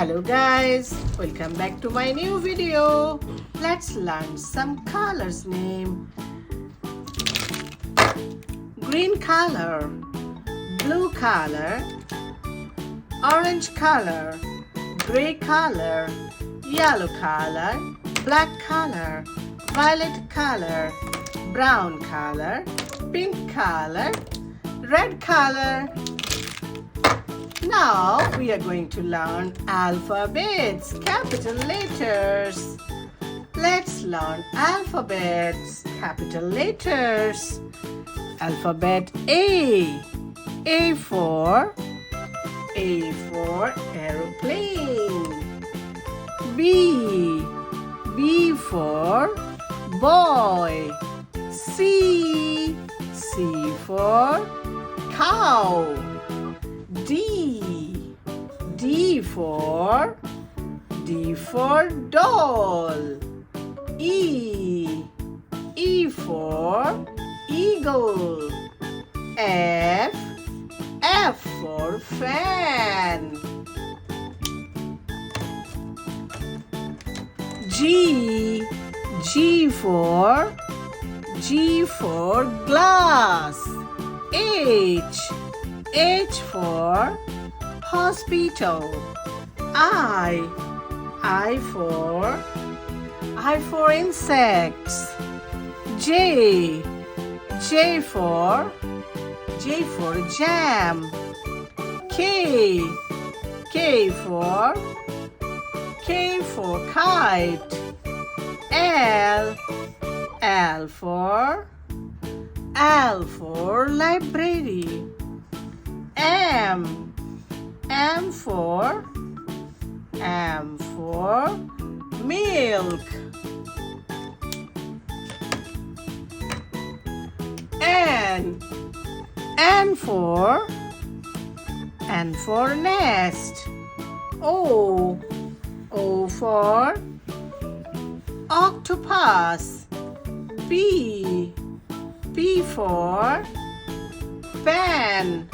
Hello guys, welcome back to my new video. Let's learn some colors name. Green color, blue color, orange color, gray color, yellow color, black color, violet color, brown color, pink color, red color. Now we are going to learn alphabets, capital letters. Let's learn alphabets, capital letters. Alphabet A. A for aeroplane. B. B for boy. C. C for cow. D. D for doll. E. E for eagle. F. F for fan. G. G for glass. H. H for hospital. I for insects. J. J for jam. K. K for kite. L for library. M for milk. N for nest. O for octopus. P for pen.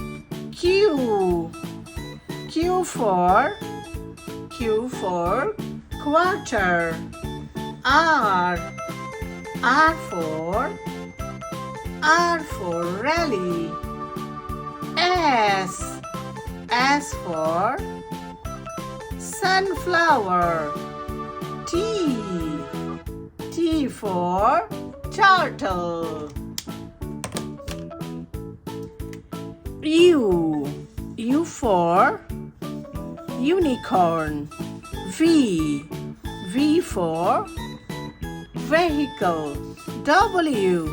Q for quarter. R for rally. S for sunflower. T for turtle. U for unicorn. V for vehicle. W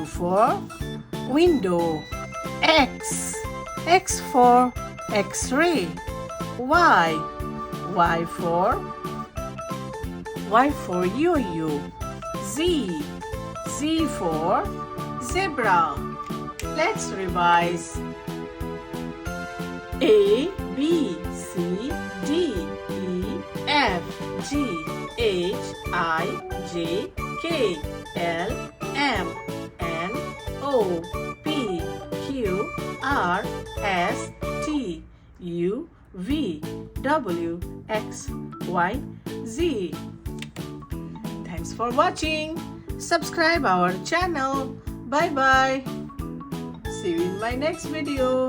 for window. X for X-ray. Y for yo-yo. Z for zebra. Let's revise. A, B, C, D, E, F, G, H, I, J, K, L, M, N, O, P, Q, R, S, T, U, V, W, X, Y, Z. Thanks for watching. Subscribe our channel. Bye bye. See you in my next video.